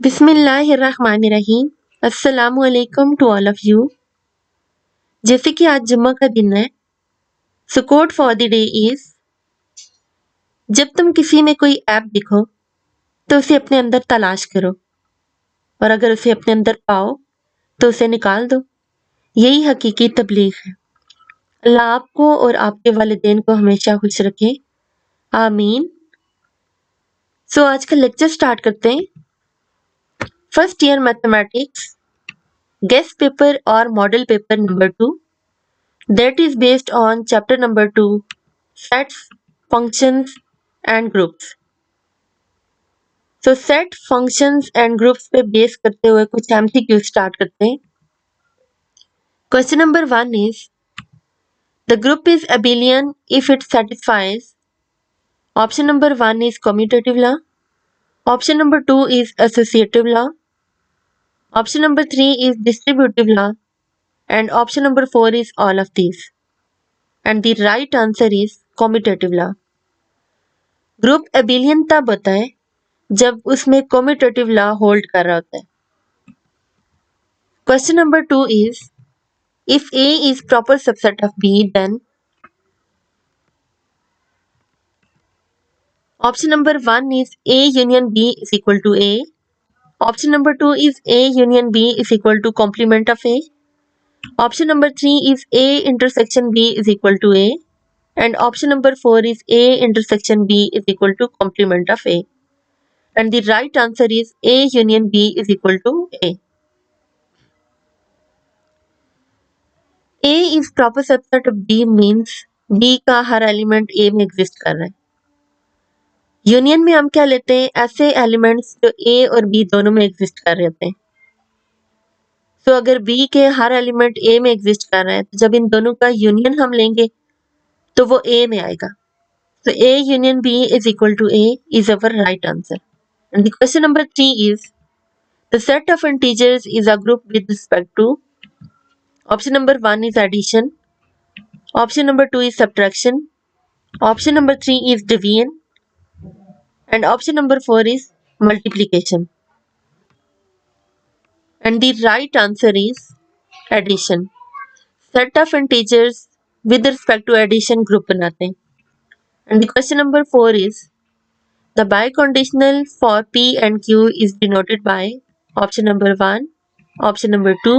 बिस्मिल्लाहिर्रहमानिर्रहीम। अस्सलामुअलैकुम to all of you. जैसे कि आज जुम्मा का दिन है, so code for the day is, जब तुम किसी में कोई ऐप देखो तो उसे अपने अंदर तलाश करो और अगर उसे अपने अंदर पाओ तो उसे निकाल दो। यही हकीकी तबलीग है। अल्लाह आपको और आपके वालिदैन को हमेशा खुश रखे, आमीन। सो आज का लेक्चर स्टार्ट करते हैं। First year mathematics guess paper और model paper number 2, that is based on chapter number 2, sets, functions and groups. So set, functions and groups पे बेस करते हुए कुछ MCQ स्टार्ट करते हैं। Question number 1 is, the group is abelian if it satisfies. Option number 1 is commutative law. Option number 2 is associative law. Option number 3 is distributive law. And option number 4 is all of these. And the right answer is commutative law. Group एबिलियन तब होता है जब उसमें commutative law hold कर रहा होता है। Question number 2 is, if A is proper subset of B, then option number 1 is A union B is equal to A. Option number 2 is A union B is equal to complement of A. Option number 3 is A intersection B is equal to A. And option number 4 is A intersection B is equal to complement of A. And the right answer is A union B is equal to A. A is proper subset of B means B का हर element A में exist कर रहा है। Union में हम क्या लेते हैं, ऐसे एलिमेंट्स जो A और B दोनों में एग्जिस्ट कर रहे होते हैं। तो अगर B के हर एलिमेंट A में एग्जिस्ट कर रहा है तो जब इन दोनों का यूनियन हम लेंगे तो वो A में आएगा। तो A union B is equal to A is our right answer. And the question number 3 is, the set of integers is a group with respect to. Option number 1 is addition. Option number 2 is subtraction. Option number 3 is division. And option number 4 is multiplication. And the right answer is addition. Set of integers with respect to addition group बनाते हैं। And the question number 4 is, the biconditional for P and Q is denoted by option number 1, option number 2,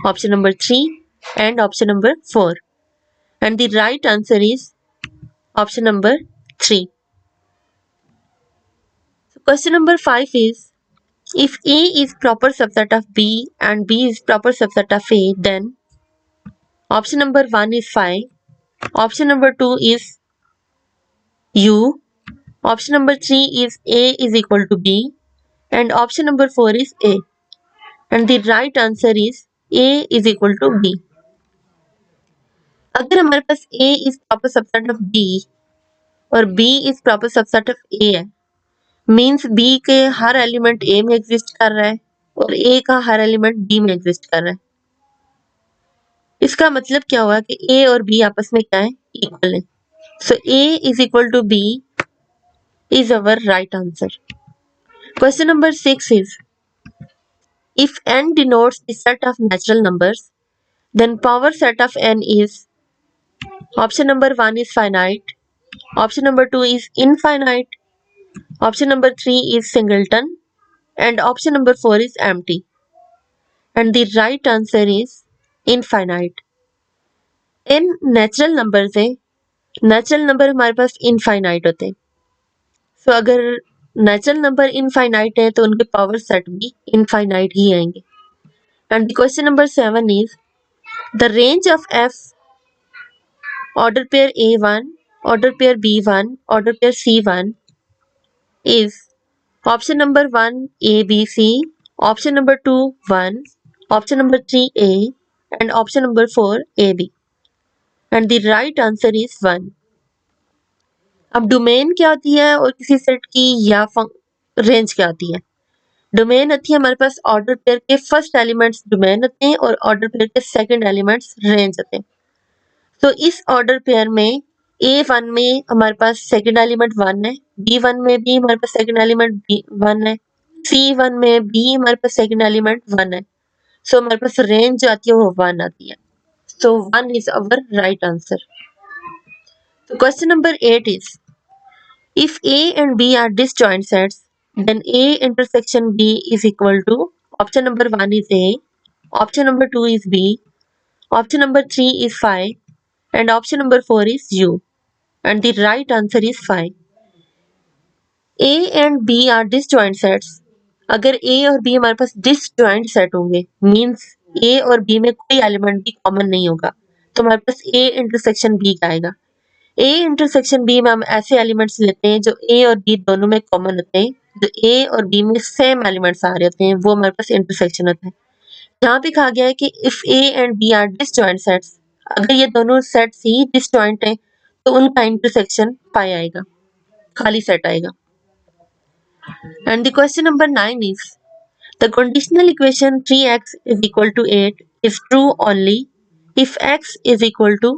option number 3 and option number 4. And the right answer is option number 3. So question number 5 is, if A is proper subset of B and B is proper subset of A, then option number 1 is 5, option number 2 is U, option number 3 is A is equal to B, and option number 4 is A. And the right answer is A is equal to B. अगर हमारे पास A is proper subset of B और B is proper subset of A है, means B के हर element A में exist कर रहा है और A का हर एलिमेंट B में एग्जिस्ट कर रहा है। इसका मतलब क्या हुआ कि A और B आपस में क्या है, इक्वल है। सो A is equal to B is our right answer. Question number 6 is, if n denotes the set of natural numbers, then power set of n is, option number 1 is finite, option number 2 is infinite, option number 3 is singleton, and option number 4 is empty. And the right answer is infinite. n natural numbers है, natural number हमारे पास infinite होते हैं। सो अगर natural number infinite है तो उनके power set भी infinite ही आएंगे। And the question number 7 is, the range of f order pair A1, order pair B1, order pair C1 is option number 1 A B C, option number 2 1, option number 3 A and option number 4 A B. And the right answer is 1. अब domain क्या होती है और किसी set की या range क्या होती है? डोमेन होती है हमारे पास ऑर्डर पेयर के फर्स्ट एलिमेंट्स डोमेन होते हैं और ऑर्डर पेयर के सेकंड एलिमेंट्स रेंज होते हैं। तो इस ऑर्डर पेयर में A1 में हमारे पास सेकंड एलिमेंट 1 है, B1 में भी हमारे पास सेकंड एलिमेंट 1 है C1 में B हमारे पास सेकंड एलिमेंट 1 है, सो हमारे पास रेंज जो आती है वो 1 आती है, सो 1 इज अवर राइट आंसर। तो question number 8 is if A and B are disjoint sets, then A intersection B is equal to option number 1 is A, option number 2 is B, option number 3 is phi, and option number 4 is U. And the right answer is phi. A and B are disjoint sets. अगर A और B हमारे पास disjoint set होंगे means A और B में कोई element भी common नहीं होगा, तो हमारे पास A इंटरसेक्शन B का आएगा। A इंटरसेक्शन B में हम ऐसे एलिमेंट्स लेते हैं जो A और B दोनों में कॉमन होते हैं, जो A और B में सेम एलिमेंट्स आ रहे होते हैं, वो हमारे पास इंटरसेक्शन होता है। यहाँ पे कहा गया है कि if A and B are disjoint sets, अगर ये दोनों सेट्स ही डिसजॉइंट हैं तो उनका इंटरसेक्शन पाई आएगा, खाली सेट आएगा। And the question number 9 is the conditional equation 3x is equal to 8 is true only if x is equal to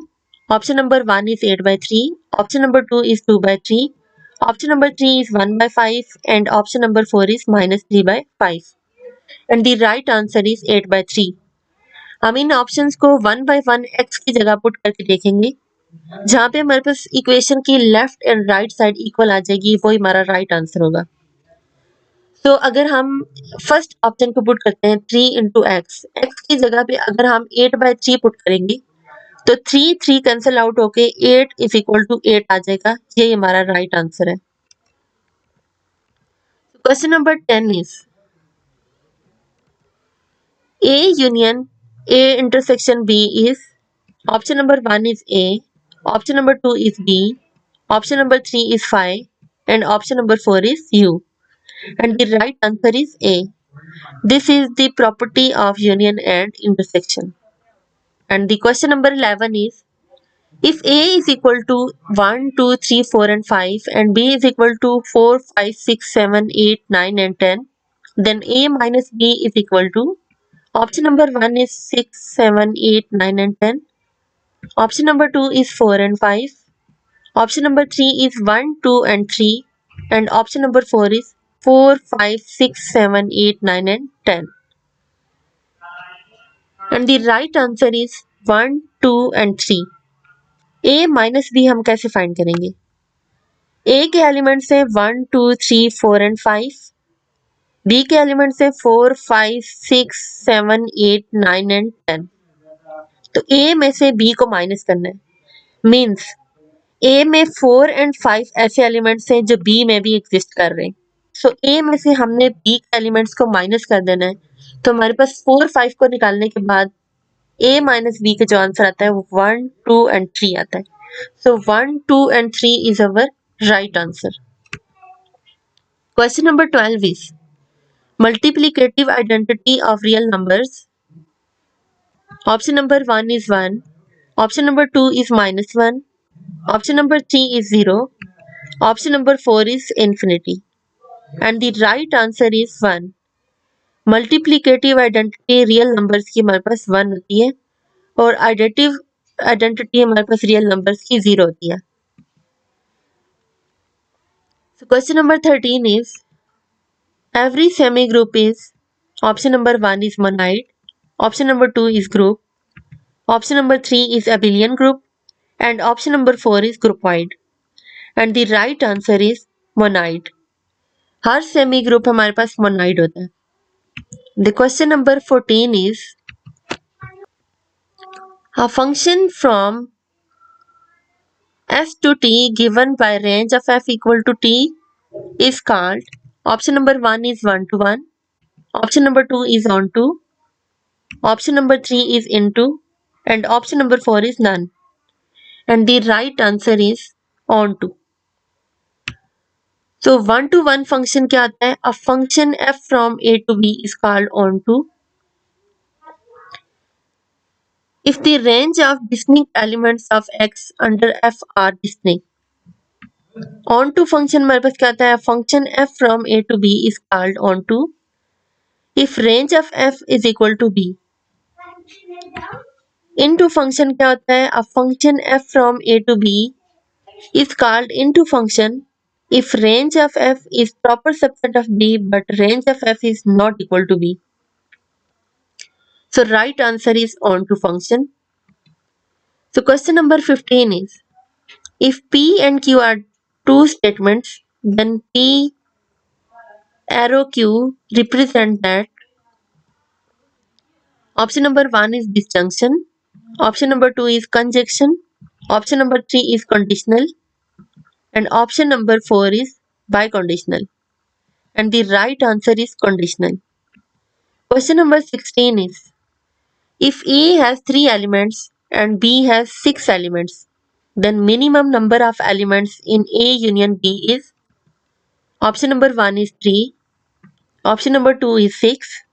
option number 1 is 8 by 3, option number 2 is 2 by 3, option number 3 is 1 by 5, and option number 4 is minus 3 by 5. And the right answer is 8 by 3. हम इन options को 1 by 1 x की जगह put करके देखेंगे, जहाँ पे हमारे पास इक्वेशन की left and right side equal आ जाएगी, वही हमारा राइट आंसर होगा। तो अगर हम फर्स्ट ऑप्शन को पुट करते हैं 3 इंटू एक्स, एक्स की जगह पे अगर हम 8 by 3 पुट करेंगे तो 3 कैंसिल आउट होके 8 इज इक्वल टू 8 आ जाएगा, यही हमारा राइट आंसर है। Question number 10 is A union A intersection B is option number 1 is A, option number 2 is B, option number 3 is phi, and option number 4 is U. And the right answer is A. This is the property of union and intersection. And the question number 11 is if A is equal to 1, 2, 3, 4 and 5 and B is equal to 4, 5, 6, 7, 8, 9 and 10, then A minus B is equal to option number 1 is 6, 7, 8, 9 and 10, option number 2 is 4 and 5, option number 3 is 1, 2 and 3, and option number 4 is 4, 5, 6, 7, 8, 9 and 10. And the right answer is 1, 2 and 3. A minus B हम कैसे find करेंगे? A के elements है 1, 2, 3, 4 and 5, B के elements है 4, 5, 6, 7, 8, 9 and 10। तो A में से B को माइनस करना है, मीन्स A में 4 एंड 5 ऐसे एलिमेंट्स हैं जो B में भी एग्जिस्ट कर रहे हैं, सो A में से हमने B के एलिमेंट्स को माइनस कर देना है, तो हमारे पास 4, 5 को निकालने के बाद A माइनस B का जो आंसर आता है वो 1, 2 एंड 3 आता है, सो 1, 2 and 3 is our right answer. Question number 12 is multiplicative identity of real numbers. Option number 1 is 1, option number 2 is minus 1, option number 3 is 0, option number 4 is infinity, and the right answer is 1. Multiplicative identity real numbers की हमारे पास 1 होती है और identity हमारे पास real numbers की 0 होती है। So question number 13 is every semi group is option number 1 is monoid, option number 2 is group, option number 3 is abelian group, and option number 4 is groupoid, and the right answer is monoid. Her semi group हमारे पास monoid होता है। The question number 14 is a function from f to t given by range of f equal to t is called option number 1 is 1 to 1, option number 2 is on to, option number 3 is into, and option number 4 is none, and the right answer is on to. So 1 to 1 function क्या आता है? A function f from a to b is called on to if the range of distinct elements of x under f are distinct. On to function हमारे पास क्या आता है? Function f from a to b is called on to if range of f is equal to b. Into function क्या होता है? A function f from a to b is called into function if range of f is proper subset of B but range of f is not equal to B. So right answer is onto function. So question number 15 is, if P and Q are two statements, then P arrow Q represent that. Option number 1 is disjunction. Option number 2 is conjunction. Option number 3 is conditional. And option number 4 is biconditional. And the right answer is conditional. Question number 16 is, if A has 3 elements and B has 6 elements, then minimum number of elements in A union B is. Option number 1 is 3. Option number 2 is 6.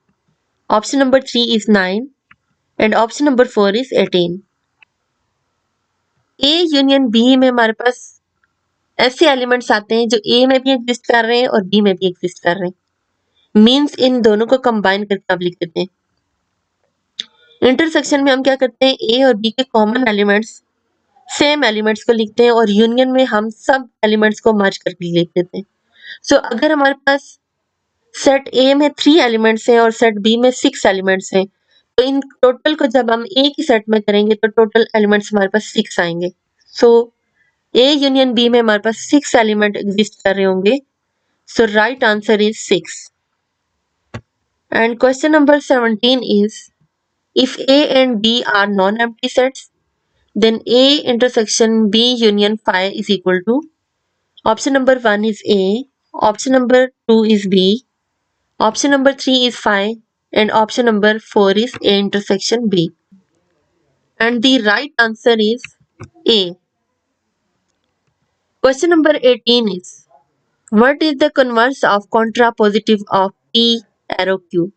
Option number 3 is 9. And option number 4 is 18. A union B में हमारे पास ऐसे elements आते हैं जो ए में भी exist कर रहे हैं और बी में भी एग्जिस्ट कर रहे हैं. मीन्स इन दोनों को कंबाइन करके आप लिख देते हैं. इंटरसेक्शन में हम क्या करते हैं, ए और बी के कॉमन एलिमेंट्स सेम एलिमेंट्स को लिखते हैं और यूनियन में हम सब एलिमेंट्स को मर्ज करके लिख देते हैं. सो अगर हमारे पास सेट ए में 3 एलिमेंट्स हैं और सेट बी में 6 एलिमेंट्स हैं, तो इन टोटल को जब हम एक ही सेट में करेंगे तो टोटल एलिमेंट्स हमारे पास 6 आएंगे. सो ए यूनियन बी में हमारे पास 6 एलिमेंट एग्जिस्ट कर रहे होंगे. So right answer is 6. And question number 17 is, if A and B are non-empty sets, then A intersection B union phi is equal to. Option number 1 is A, option number 2 is B, option number 3 is phi, and option number 4 is A intersection B. And the right answer is A. Question number 18 is, what is the converse of contrapositive of P arrow Q?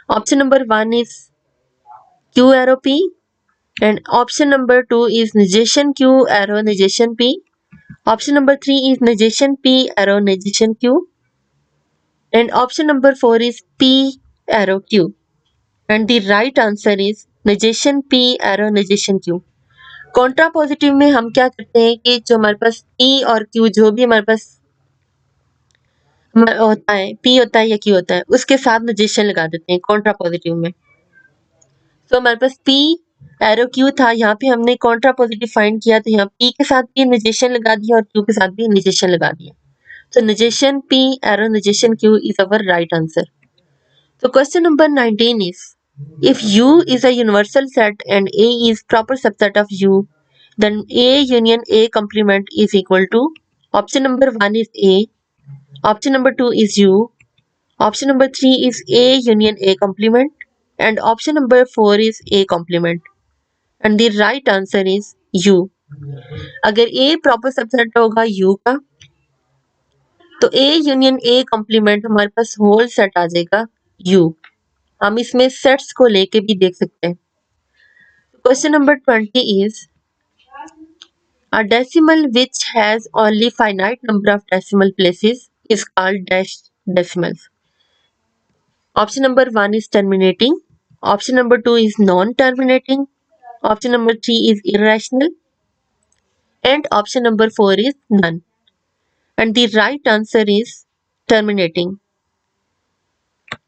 Option number 1 is Q arrow P, and option number 2 is negation Q arrow negation P. Option number 3 is negation P arrow negation Q. And option number 4 is P arrow Q. And the right answer is negation P arrow negation Q. Contrapositive में हम क्या करते हैं कि जो हमारे पास P और Q जो भी हमारे पास होता है, P होता है या Q होता है, उसके साथ नेगेशन लगा देते हैं कॉन्ट्रापोजिटिव में. तो हमारे पास P एरो Q था, यहाँ पे हमने कॉन्ट्रापोजिटिव फाइंड किया, तो यहाँ P के साथ भी नेगेशन लगा दिया और Q के साथ भी नेगेशन लगा दिया. तो negation P arrow negation Q is our right answer. तो question number 19 is, if U is a universal set and A is proper subset of U, then A union A complement is equal to. Option number 1 is A, option number 2 is U, option number 3 is A union A complement, and option number 4 is A complement. And the right answer is U. अगर A proper subset होगा U का, तो A union A complement हमारे पास whole set आ जाएगा U. हम इसमें sets को लेके भी देख सकते हैं. Question number 20 is, a decimal which has only finite number of decimal places is called dash decimals. Option number 1 is terminating, option number 2 is non-terminating, option number 3 is irrational, and option number 4 is none. And the right answer is terminating.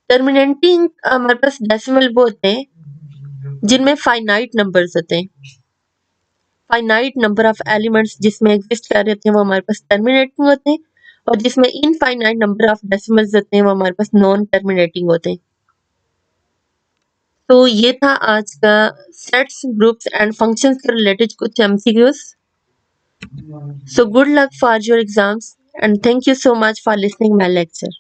Terminating हमारे पास decimal वो होते हैं जिनमें finite numbers होते हैं. Finite number of elements जिसमें exist कर रहे होते हैं वो हमारे पास टर्मिनेटिंग होते हैं, और जिसमें इनफाइनाइट नंबर ऑफ डेसिमल्स होते हैं वो हमारे पास नॉन टर्मिनेटिंग होते हैं. तो ये था आज का सेट्स, ग्रुप्स एंड फंक्शंस के रिलेटेड कुछ MCQs. So good luck for your exams and thank you so much for listening my lecture.